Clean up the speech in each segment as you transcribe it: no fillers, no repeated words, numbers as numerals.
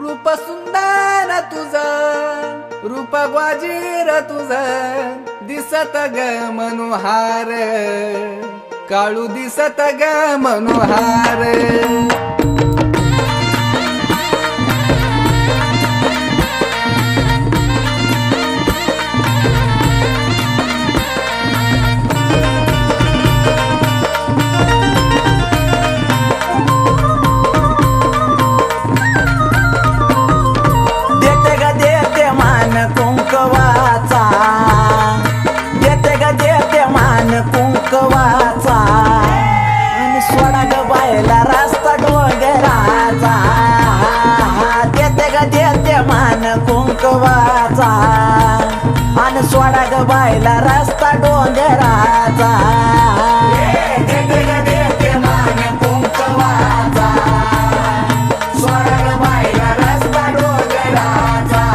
रूप सुंदर तुझं, रूप ग्वाजीर तुझं, दिसत ग मनोहार, काळू दिसत ग मनोहार. कुंकवाचा देते ग देते मान कुंकवाचा, आणि सोडा ग बायला रस्ता डोंगराचा. देते ग देते मान कुंकवाचा, आणि सोडा ग बायला रस्ता डोंगराचा. देते ग देते मान कुंकवाचा, सोडा ग बायला रस्ता डोंगराचा.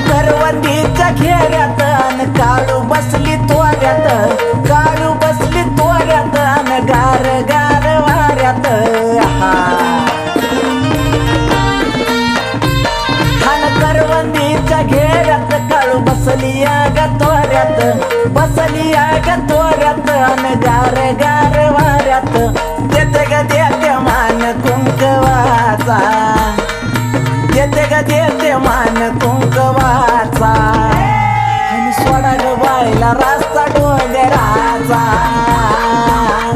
करवंदीच्या घेऱ्यात अन काळू बसली तोऱ्यात, काळू बसली तोऱ्यात अन गार गार वाऱ्यात. हान करवंदीच्या घेऱ्यात काळू बसली ग तोऱ्यात, बसली ग तोऱ्यात अन गार गार वाऱ्यात. देते ग देते मान कुंकवाचा, देते ग देते मान कुंकवाचा, आणि सोडा ग बायला रस्ता डोंगराचा.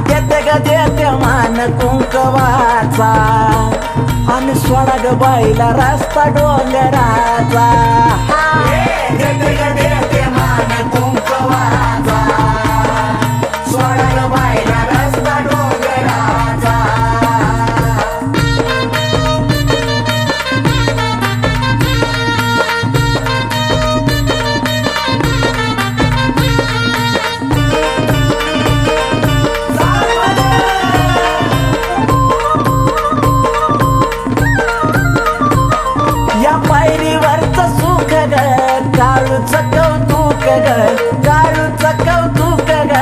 देते ग देते मान कुंकवाचा, आणि सोडा ग बायला रस्ता डोंगराचा. देते ग देते मान कुंकवाचा, सोडा ग बायला रस्ता डोंगराचा. पायरीवरचं सुख ग काळूचं कौतुक ग, काळूचं कौतुक ग,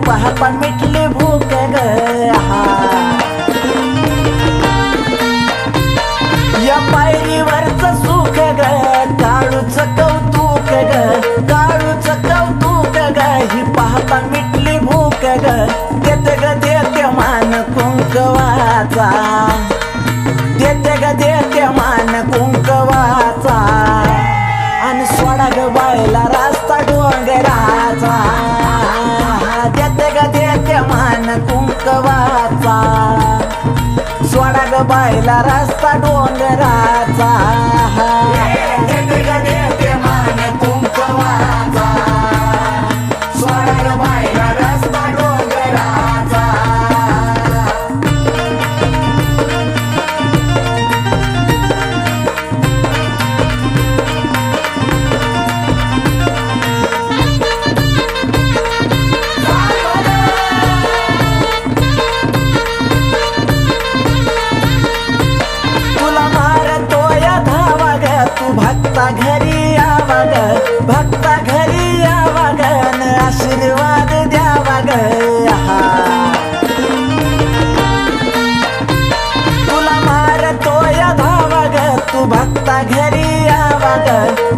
पाहता मिटली भूक ग. या पायरीवरचं सुख ग काळूचं कौतुक ग, काळूचं कौतुक ग, ही पाहता मिटली भूक ग. देते ग देते मान कुंकवाचा, देते ग देते मान कुंकवाचा, आणि सोडा ग बायला रस्ता डोंगराचा. देते ग देते मान कुंकवाचा, सोडा ग बायला रस्ता डोंगराचा. देते ग देते मान कुंकवाचा, सोडा ग बायला रस्ता डोंगराचा. भक्ता घरी यावा ग, भक्ता घरी यावा ग, आशीर्वाद द्यावा ग. तुला मारतोय धावा ग, तू भक्ता घरी यावा ग,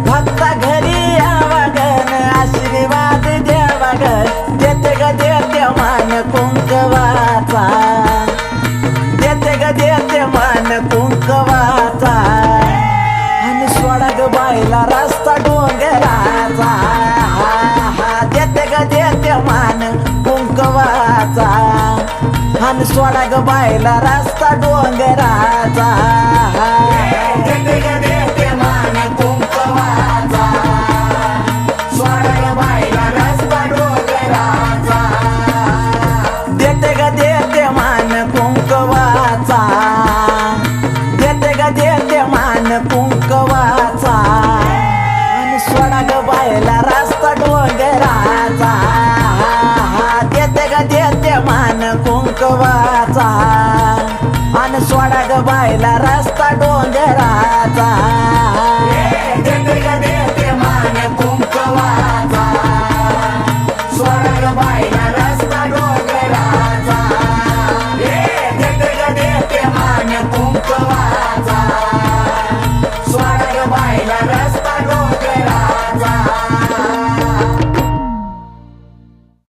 भक्ता घरी यावा ग, आशीर्वाद द्यावा ग. देते ग देते मान कुंकवाचा, देते ग देते मान कुंकवाचा, सोडा ग बायला रस्ता डोंगराचा. देते ग देते मान कुंकवाचा, आणि सोडा ग बायला रस्ता डोंगराचा. देते ग देते मान कुंकवाचा, सोडा ग बायला रस्ता डोंगराचा. देते ग देते मान कुंकवाचा, देते ग देते मान कुंकवाचा, आणि सोडा ग बायला रस्ता डोंगराचा. देते ग देते मान कुंकवाचा. आणि सोडा ग बायला रस्ता डोंगराचा चंद्रिका देते मान कुंकवाचा सोडा ग बायला रस्ता डोंगराचा